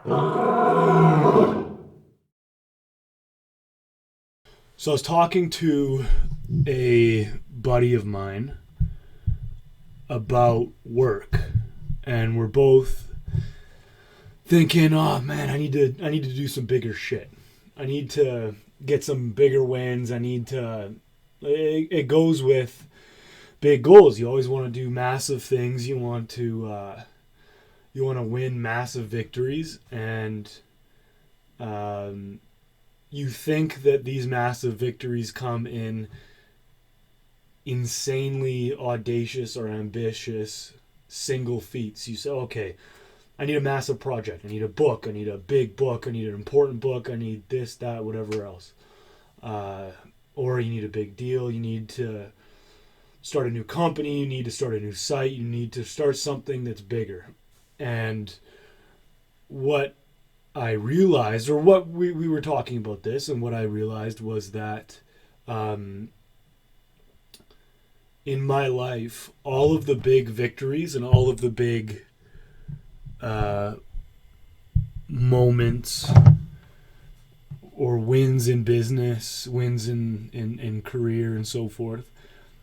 So I was talking to a buddy of mine about work, and we're both thinking, "Oh man, I need to do some bigger shit. I need to get some bigger wins. I need to." It goes with big goals. You always want to do massive things. You want to win massive victories, and you think that these massive victories come in insanely audacious or ambitious single feats. You say, okay, I need a massive project. I need a book. I need a big book. I need an important book. I need this, that, whatever else. Or you need a big deal. You need to start a new company. You need to start a new site. You need to start something that's bigger. And what I realized, or what we were talking about this, and what I realized was that in my life, all of the big victories and all of the big uh, moments or wins in business, wins in career, and so forth,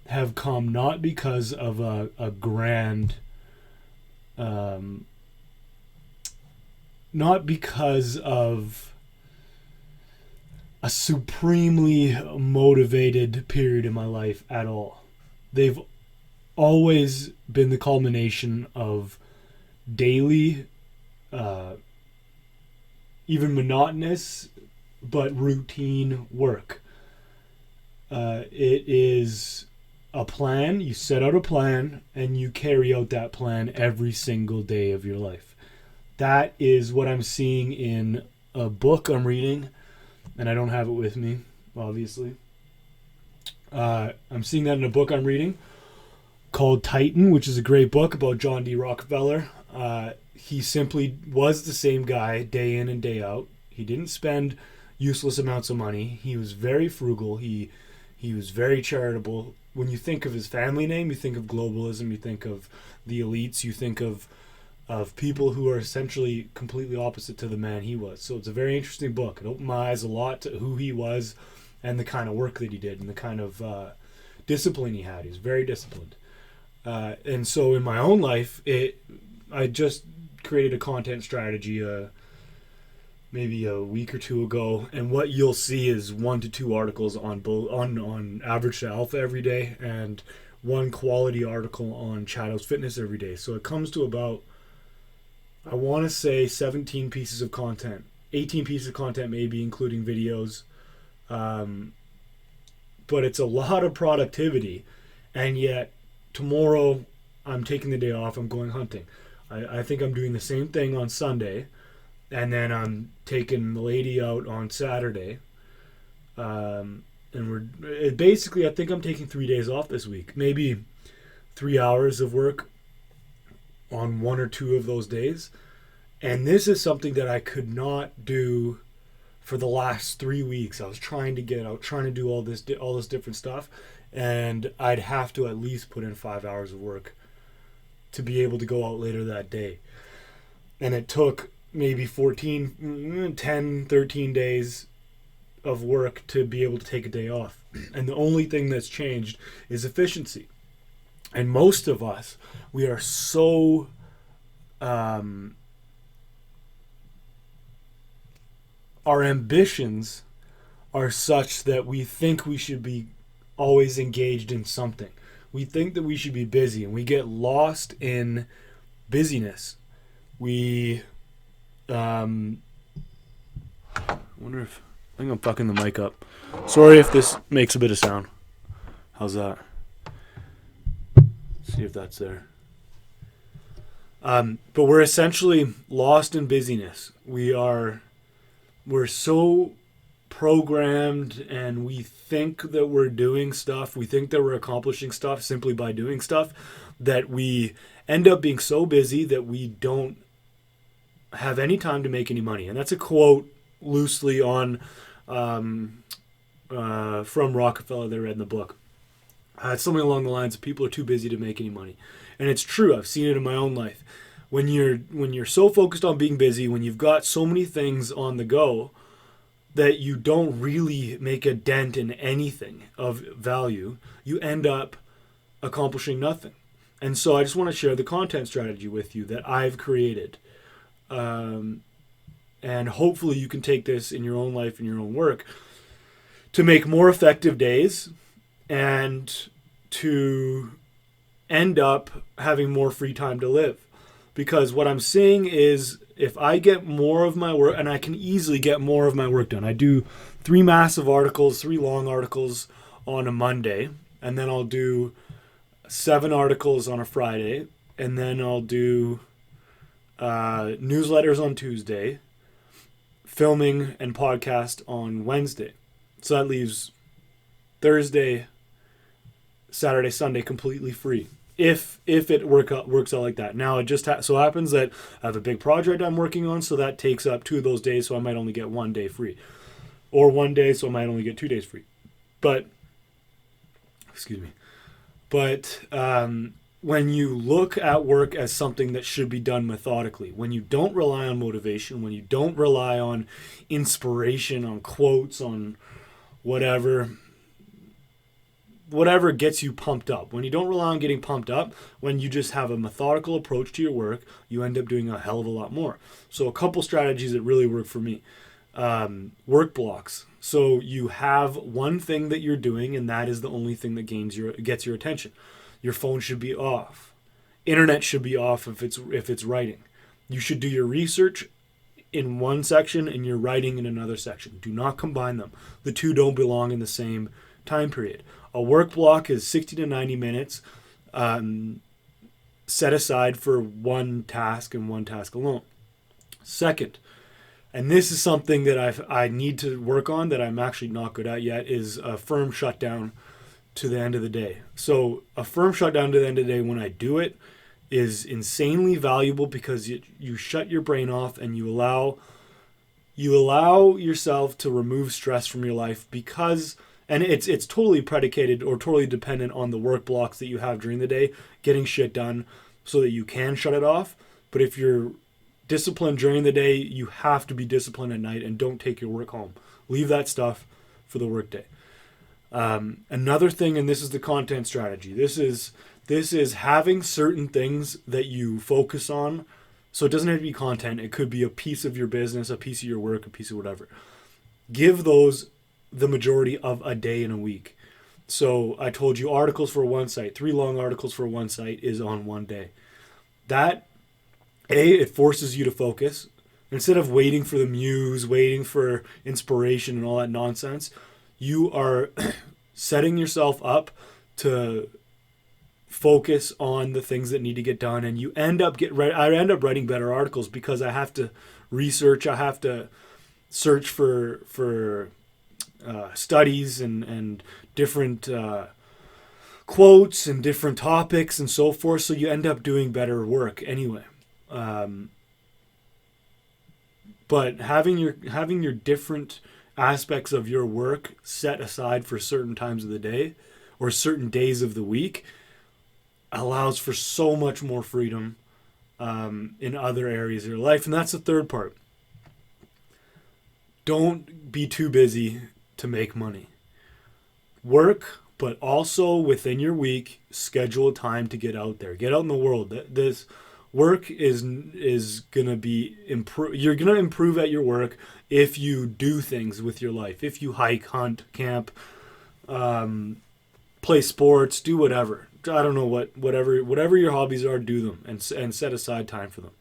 have come not because of a grand, um, not because of a supremely motivated period in my life at all. They've always been the culmination of daily, uh, even monotonous, but routine work. It is a plan. You set out a plan and you carry out that plan every single day of your life. That is what I'm seeing in a book I'm reading, and I don't have it with me, obviously. I'm seeing that in a book I'm reading called Titan, which is a great book about John D. Rockefeller. He simply was the same guy day in and day out. He didn't spend useless amounts of money. He was very frugal. He was very charitable. When you think of his family name, you think of globalism, you think of the elites, you think of people who are essentially completely opposite to the man he was. So it's a very interesting book. It opened my eyes a lot to who he was and the kind of work that he did and the kind of discipline he had. He was very disciplined. And so in my own life, I just created a content strategy maybe a week or two ago, and what you'll see is 1 to 2 articles on average to alpha every day, and one quality article on Chadow's fitness every day. So it comes to about, I want to say, 17 pieces of content, 18 pieces of content maybe, including videos. But it's a lot of productivity, and yet tomorrow I'm taking the day off. I'm going hunting. I think I'm doing the same thing on Sunday, and then I'm taking the lady out on Saturday. And basically, I think I'm taking 3 days off this week. Maybe 3 hours of work on 1 or 2 of those days. And this is something that I could not do for the last 3 weeks. I was trying to get out, trying to do all this different stuff, and I'd have to at least put in 5 hours of work to be able to go out later that day. And it took maybe 14, 10, 13 days of work to be able to take a day off. And the only thing that's changed is efficiency. And most of us, we are so our ambitions are such that we think we should be always engaged in something. We think that we should be busy, and we get lost in busyness. We wonder if I think I'm fucking the mic up. Sorry if this makes a bit of sound. How's that? See if that's there. But we're essentially lost in busyness. We're so programmed, and we think that we're doing stuff. We think that we're accomplishing stuff simply by doing stuff, that we end up being so busy that we don't have any time to make any money. And that's a quote loosely on from Rockefeller that I read in the book. It's something along the lines of people are too busy to make any money. And it's true. I've seen it in my own life. when you're so focused on being busy, when you've got so many things on the go that you don't really make a dent in anything of value, you end up accomplishing nothing. And so I just want to share the content strategy with you that I've created. And hopefully you can take this in your own life and your own work to make more effective days and to end up having more free time to live. Because what I'm seeing is if I get more of my work, and I can easily get more of my work done. I do 3 massive articles, 3 long articles on a Monday, and then I'll do 7 articles on a Friday, and then I'll do newsletters on Tuesday, filming and podcast on Wednesday. So that leaves Thursday, Saturday, Sunday completely free. If it works out like that. Now it just so happens that I have a big project I'm working on, so that takes up 2 of those days, so I might only get 1 day free, or 1 day, so I might only get 2 days free. But when you look at work as something that should be done methodically, when you don't rely on motivation, when you don't rely on inspiration, on quotes, on whatever gets you pumped up. When you don't rely on getting pumped up, when you just have a methodical approach to your work, you end up doing a hell of a lot more. So a couple strategies that really work for me. Work blocks. So you have one thing that you're doing, and that is the only thing that gets your attention. Your phone should be off. Internet should be off if it's writing. You should do your research in one section and your writing in another section. Do not combine them. The two don't belong in the same time period. A work block is 60 to 90 minutes set aside for one task and one task alone. Second, and this is something that I need to work on that I'm actually not good at yet, is a firm shutdown to the end of the day. So a firm shutdown to the end of the day, when I do it, is insanely valuable because you shut your brain off and you allow yourself to remove stress from your life, because and it's totally predicated or totally dependent on the work blocks that you have during the day, getting shit done so that you can shut it off. But if you're disciplined during the day, you have to be disciplined at night, and don't take your work home. Leave that stuff for the work day. Another thing, and this is the content strategy. This is having certain things that you focus on. So it doesn't have to be content. It could be a piece of your business, a piece of your work, a piece of whatever. Give those the majority of a day in a week. So I told you articles for one site, 3 long articles for one site is on one day. That, it forces you to focus. Instead of waiting for the muse, waiting for inspiration and all that nonsense, you are setting yourself up to focus on the things that need to get done, and you end up I end up writing better articles because I have to research, I have to search for studies and different quotes and different topics and so forth. So you end up doing better work anyway. But having your different aspects of your work set aside for certain times of the day or certain days of the week allows for so much more freedom in other areas of your life. And that's the third part. Don't be too busy to make money. Work, but also within your week, schedule time to get out there. Get out in the world. This work is gonna be you're gonna improve at your work if you do things with your life. If you hike, hunt, camp, play sports, do whatever. I don't know whatever your hobbies are, do them and set aside time for them.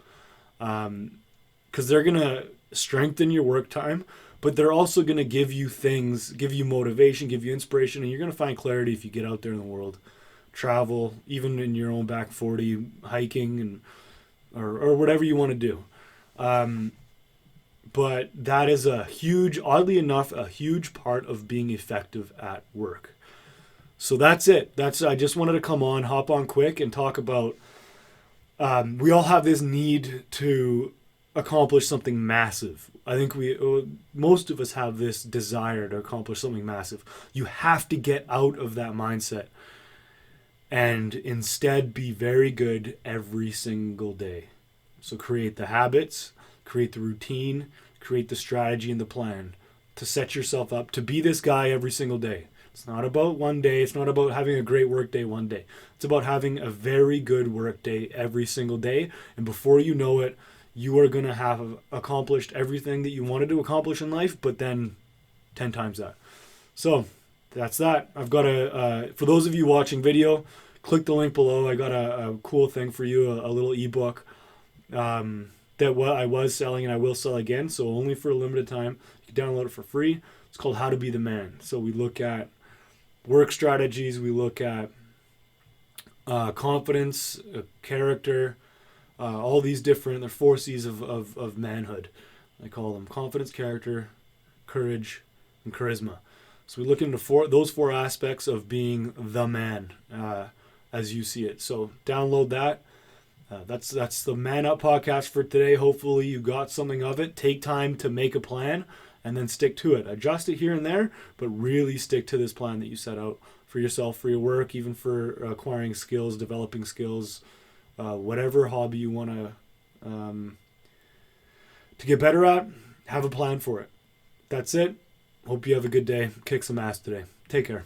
Because they're gonna strengthen your work time, but they're also gonna give you things, give you motivation, give you inspiration, and you're gonna find clarity if you get out there in the world, travel, even in your own back 40, hiking and or whatever you want to do. But that is oddly enough, a huge part of being effective at work. So that's it. I just wanted to hop on quick and talk about, we all have this need to accomplish something massive. I think most of us have this desire to accomplish something massive. You have to get out of that mindset and instead be very good every single day. So create the habits, create the routine, create the strategy and the plan to set yourself up to be this guy every single day. It's not about one day. It's not about having a great work day one day. It's about having a very good work day every single day. And before you know it, you are going to have accomplished everything that you wanted to accomplish in life, but then 10 times that. So that's that. I've got for those of you watching video, click the link below. I got a cool thing for you, a little ebook that I was selling and I will sell again. So only for a limited time. You can download it for free. It's called How to Be the Man. So we look at work strategies. We look at confidence, character, all these different, they're 4 C's of manhood. I call them confidence, character, courage, and charisma. So we look into those 4 aspects of being the man as you see it. So download that. That's the Man Up podcast for today. Hopefully you got something of it. Take time to make a plan and then stick to it. Adjust it here and there, but really stick to this plan that you set out for yourself, for your work, even for acquiring skills, developing skills, whatever hobby you want to get better at, have a plan for it. That's it. Hope you have a good day. Kick some ass today. Take care.